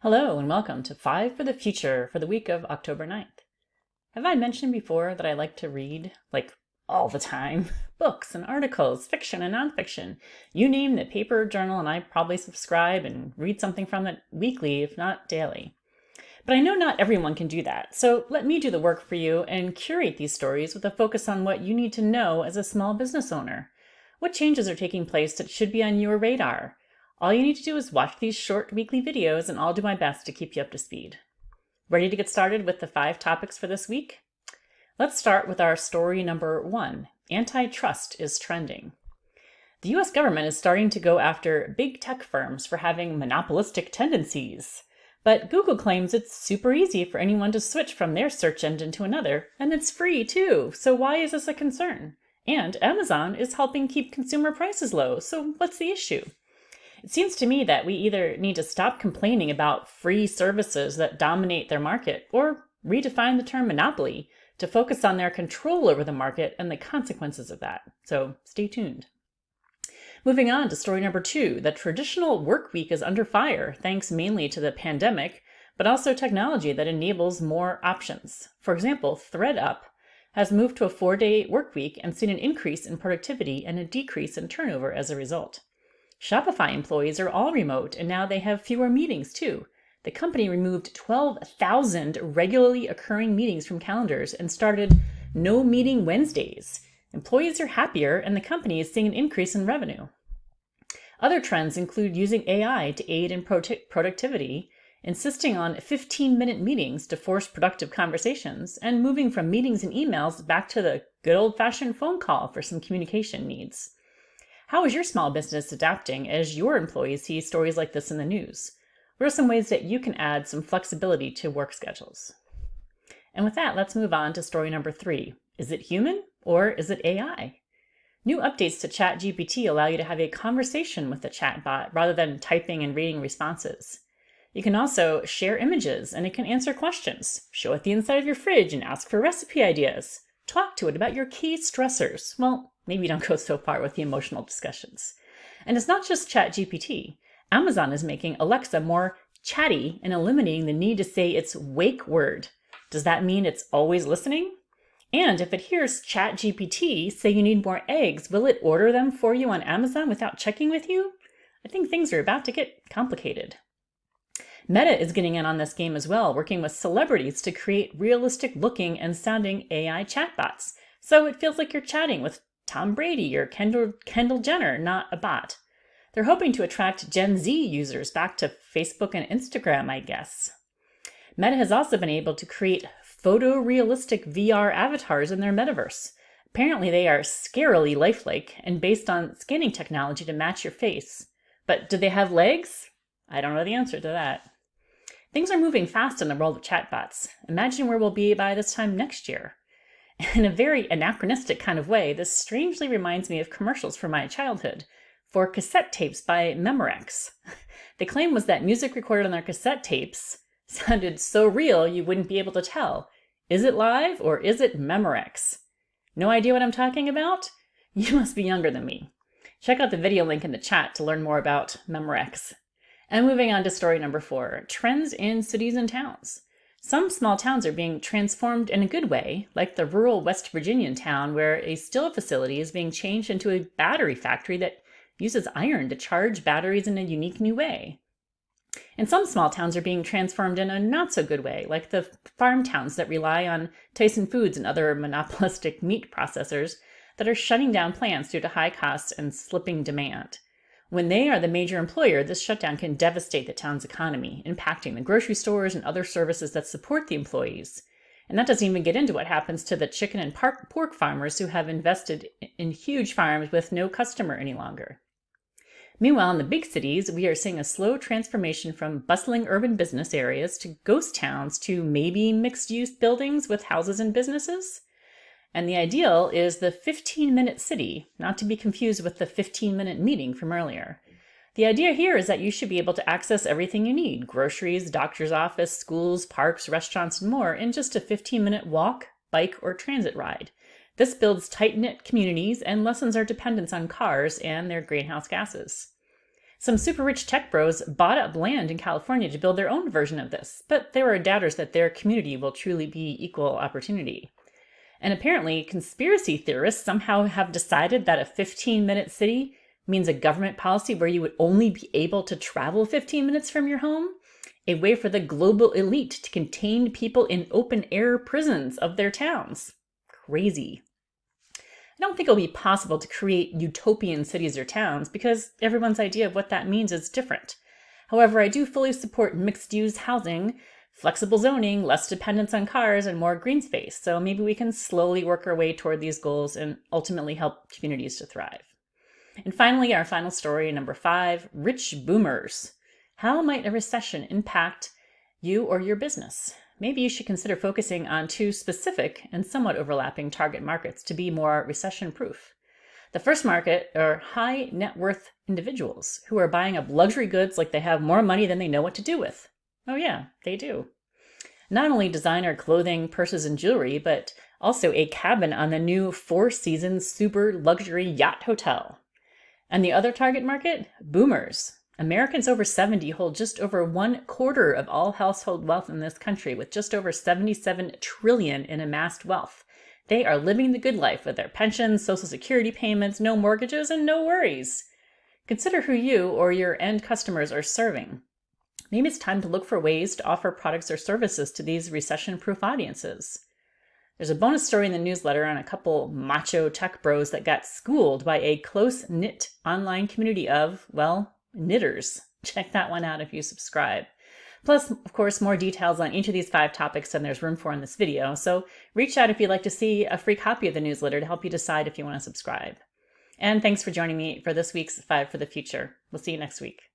Hello and welcome to 5 for the Future for the week of October 9th. Have I mentioned before that I like to read, all the time, books and articles, fiction and nonfiction? You name the paper or journal and I probably subscribe and read something from it weekly, if not daily. But I know not everyone can do that, so let me do the work for you and curate these stories with a focus on what you need to know as a small business owner. What changes are taking place that should be on your radar? All you need to do is watch these short weekly videos and I'll do my best to keep you up to speed. Ready to get started with the 5 topics for this week? Let's start with our story number 1. Antitrust is trending. The US government is starting to go after big tech firms for having monopolistic tendencies. But Google claims it's super easy for anyone to switch from their search engine to another, and it's free too, so why is this a concern? And Amazon is helping keep consumer prices low, so what's the issue? It seems to me that we either need to stop complaining about free services that dominate their market or redefine the term monopoly to focus on their control over the market and the consequences of that. So stay tuned. Moving on to story number 2, the traditional work week is under fire thanks mainly to the pandemic, but also technology that enables more options. For example, ThreadUp has moved to a 4-day work week and seen an increase in productivity and a decrease in turnover as a result. Shopify employees are all remote, and now they have fewer meetings too. The company removed 12,000 regularly occurring meetings from calendars and started No Meeting Wednesdays. Employees are happier, and the company is seeing an increase in revenue. Other trends include using AI to aid in productivity, insisting on 15-minute meetings to force productive conversations, and moving from meetings and emails back to the good old-fashioned phone call for some communication needs. How is your small business adapting as your employees see stories like this in the news? What are some ways that you can add some flexibility to work schedules? And with that, let's move on to story number 3. Is it human or is it AI? New updates to ChatGPT allow you to have a conversation with the chatbot rather than typing and reading responses. You can also share images and it can answer questions, show it the inside of your fridge and ask for recipe ideas. Talk to it about your key stressors. Well, maybe don't go so far with the emotional discussions. And it's not just ChatGPT. Amazon is making Alexa more chatty and eliminating the need to say its wake word. Does that mean it's always listening? And if it hears ChatGPT say you need more eggs, will it order them for you on Amazon without checking with you? I think things are about to get complicated. Meta is getting in on this game as well, working with celebrities to create realistic looking and sounding AI chatbots. So it feels like you're chatting with Tom Brady or Kendall Jenner, not a bot. They're hoping to attract Gen Z users back to Facebook and Instagram, I guess. Meta has also been able to create photorealistic VR avatars in their metaverse. Apparently they are scarily lifelike and based on scanning technology to match your face. But do they have legs? I don't know the answer to that. Things are moving fast in the world of chatbots. Imagine where we'll be by this time next year. In a very anachronistic kind of way, this strangely reminds me of commercials from my childhood for cassette tapes by Memorex. The claim was that music recorded on their cassette tapes sounded so real you wouldn't be able to tell. Is it live or is it Memorex? No idea what I'm talking about? You must be younger than me. Check out the video link in the chat to learn more about Memorex. And moving on to story number 4, trends in cities and towns. Some small towns are being transformed in a good way, like the rural West Virginian town where a still facility is being changed into a battery factory that uses iron to charge batteries in a unique new way. And some small towns are being transformed in a not so good way, like the farm towns that rely on Tyson Foods and other monopolistic meat processors that are shutting down plants due to high costs and slipping demand. When they are the major employer, this shutdown can devastate the town's economy, impacting the grocery stores and other services that support the employees. And that doesn't even get into what happens to the chicken and pork farmers who have invested in huge farms with no customer any longer. Meanwhile, in the big cities, we are seeing a slow transformation from bustling urban business areas to ghost towns to maybe mixed-use buildings with houses and businesses. And the ideal is the 15-minute city, not to be confused with the 15-minute meeting from earlier. The idea here is that you should be able to access everything you need, groceries, doctor's office, schools, parks, restaurants, and more, in just a 15-minute walk, bike, or transit ride. This builds tight-knit communities and lessens our dependence on cars and their greenhouse gases. Some super rich tech bros bought up land in California to build their own version of this, but there are doubters that their community will truly be equal opportunity. And apparently, conspiracy theorists somehow have decided that a 15-minute city means a government policy where you would only be able to travel 15 minutes from your home, a way for the global elite to contain people in open-air prisons of their towns. Crazy. I don't think it'll be possible to create utopian cities or towns because everyone's idea of what that means is different. However, I do fully support mixed-use housing, flexible zoning, less dependence on cars, and more green space. So maybe we can slowly work our way toward these goals and ultimately help communities to thrive. And finally, our final story, number 5, rich boomers. How might a recession impact you or your business? Maybe you should consider focusing on 2 specific and somewhat overlapping target markets to be more recession-proof. The first market are high net worth individuals who are buying up luxury goods like they have more money than they know what to do with. Oh yeah, they do. Not only designer clothing, purses, and jewelry, but also a cabin on the new 4 Seasons super luxury yacht hotel. And the other target market? Boomers. Americans over 70 hold just over 1/4 of all household wealth in this country, with just over $77 trillion in amassed wealth. They are living the good life with their pensions, Social Security payments, no mortgages, and no worries. Consider who you or your end customers are serving. Maybe it's time to look for ways to offer products or services to these recession-proof audiences. There's a bonus story in the newsletter on a couple macho tech bros that got schooled by a close-knit online community of, well, knitters. Check that one out if you subscribe. Plus, of course, more details on each of these 5 topics than there's room for in this video, so reach out if you'd like to see a free copy of the newsletter to help you decide if you want to subscribe. And thanks for joining me for this week's 5 for the Future. We'll see you next week.